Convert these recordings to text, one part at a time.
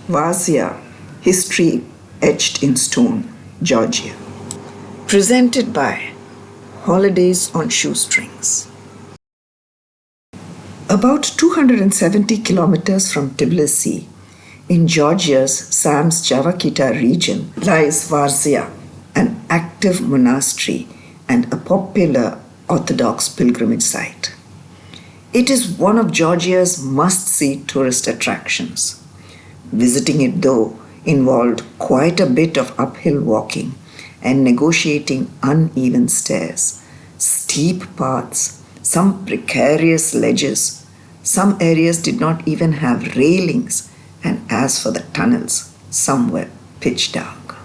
Vardzia, History Etched in Stone, Georgia. Presented by Holidays on Shoestrings. About 270 kilometers from Tbilisi, in Georgia's Samtskhe-Javakheti region, lies Vardzia, an active monastery and a popular Orthodox pilgrimage site. It is one of Georgia's must-see tourist attractions. Visiting it, though, involved quite a bit of uphill walking and negotiating uneven stairs, steep paths, some precarious ledges. Some areas did not even have railings, and as for the tunnels, some were pitch dark.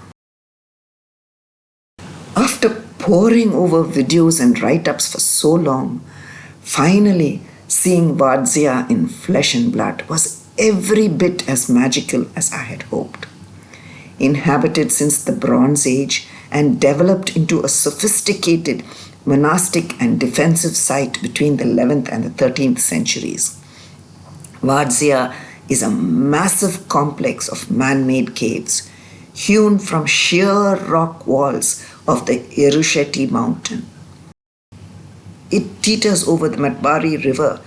After poring over videos and write-ups for so long, finally seeing Vardzia in flesh and blood was every bit as magical as I had hoped. Inhabited since the Bronze Age and developed into a sophisticated monastic and defensive site between the 11th and the 13th centuries, Vardzia is a massive complex of man-made caves hewn from sheer rock walls of the Shoestrings mountain. It teeters over the Mtkvari River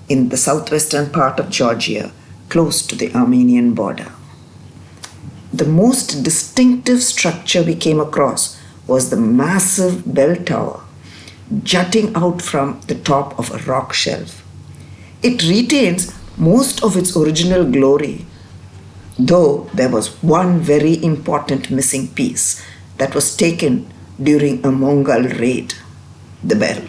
in the southwestern part of Georgia, close to the Armenian border. The most distinctive structure we came across was the massive bell tower jutting out from the top of a rock shelf. It retains most of its original glory, though there was one very important missing piece that was taken during a Mongol raid: the bell.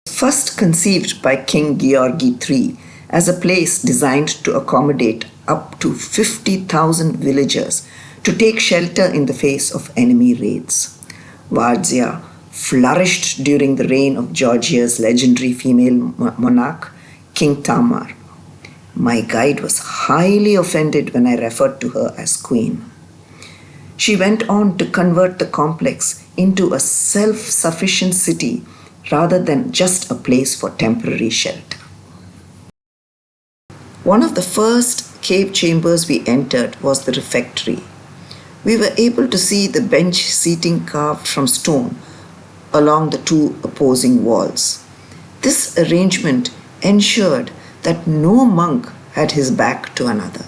First conceived by King Georgi III as a place designed to accommodate up to 50,000 villagers to take shelter in the face of enemy raids. Vardzia flourished during the reign of Georgia's legendary female monarch, King Tamar. My guide was highly offended when I referred to her as queen. She went on to convert the complex into a self-sufficient city rather than just a place for temporary shelter. One of the first cave chambers we entered was the refectory. We were able to see the bench seating carved from stone along the two opposing walls. This arrangement ensured that no monk had his back to another.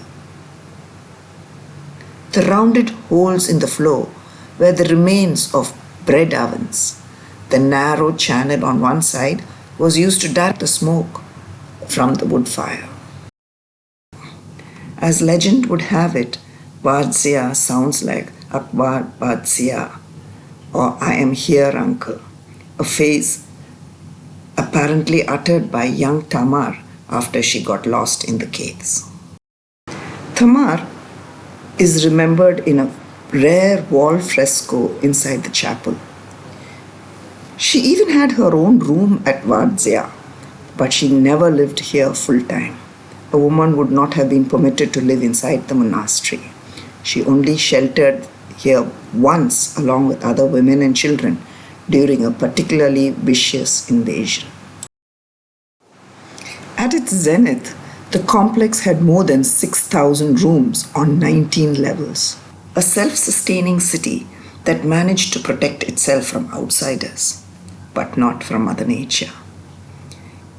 The rounded holes in the floor were the remains of bread ovens. The narrow channel on one side was used to direct the smoke from the wood fire. As legend would have it, Vardzia sounds like Akbar Vardzia, or I am here, uncle, a phrase apparently uttered by young Tamar after she got lost in the caves. Tamar is remembered in a rare wall fresco inside the chapel. She even had her own room at Vardzia, but she never lived here full time. A woman would not have been permitted to live inside the monastery. She only sheltered here once along with other women and children during a particularly vicious invasion. At its zenith, the complex had more than 6,000 rooms on 19 levels, a self-sustaining city that managed to protect itself from outsiders, but not from Mother Nature.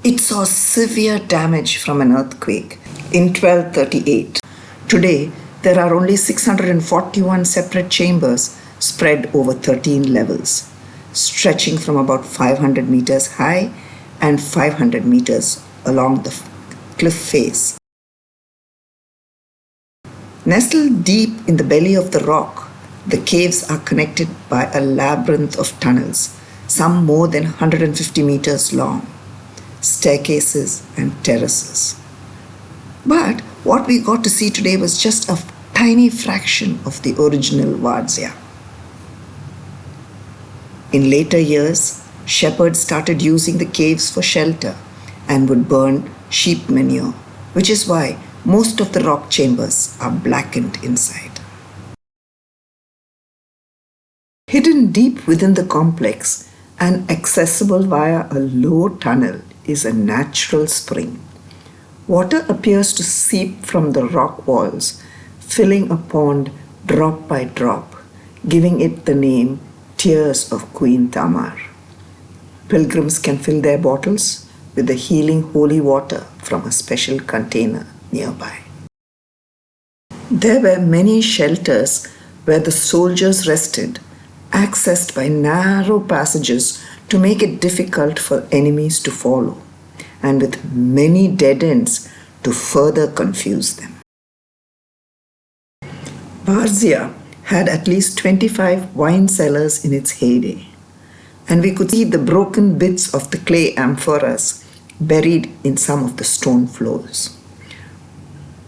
It saw severe damage from an earthquake in 1238. Today, there are only 641 separate chambers spread over 13 levels, stretching from about 500 meters high and 500 meters along the cliff face. Nestled deep in the belly of the rock, the caves are connected by a labyrinth of tunnels, some more than 150 meters long, staircases and terraces. But what we got to see today was just a tiny fraction of the original Vardzia. In later years, shepherds started using the caves for shelter and would burn sheep manure, which is why most of the rock chambers are blackened inside. Hidden deep within the complex and accessible via a low tunnel is a natural spring. Water appears to seep from the rock walls, filling a pond drop by drop, giving it the name Tears of Queen Tamar. Pilgrims can fill their bottles with the healing holy water from a special container nearby. There were many shelters where the soldiers rested, accessed by narrow passages to make it difficult for enemies to follow, and with many dead ends to further confuse them. Vardzia had at least 25 wine cellars in its heyday, and we could see the broken bits of the clay amphoras buried in some of the stone floors.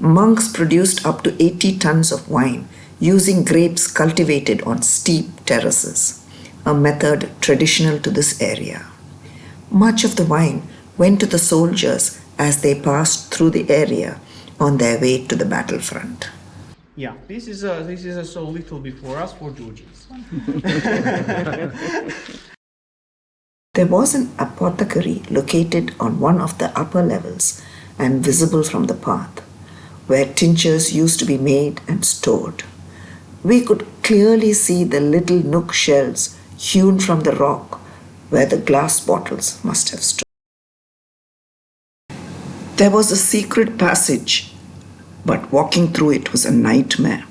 Monks produced up to 80 tons of wine using grapes cultivated on steep terraces, a method traditional to this area. Much of the wine went to the soldiers as they passed through the area on their way to the battlefront. Yeah, this is so little before us for Georgians. There was an apothecary located on one of the upper levels and visible from the path, where tinctures used to be made and stored. We could clearly see the little nook shells hewn from the rock where the glass bottles must have stood. There was a secret passage, but walking through it was a nightmare,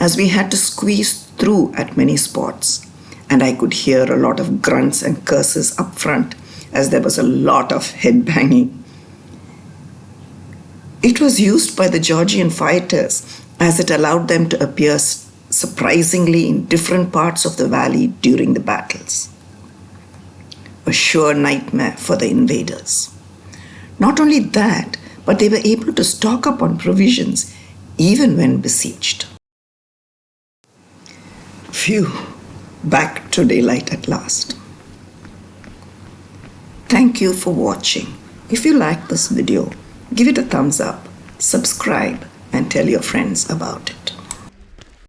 as we had to squeeze through at many spots, and I could hear a lot of grunts and curses up front as there was a lot of head banging. It was used by the Georgian fighters as it allowed them to appear surprisingly in different parts of the valley during the battles. A sure nightmare for the invaders. Not only that, but they were able to stock up on provisions even when besieged. Phew, back to daylight at last. Thank you for watching. If you liked this video, give it a thumbs up, subscribe, and tell your friends about it.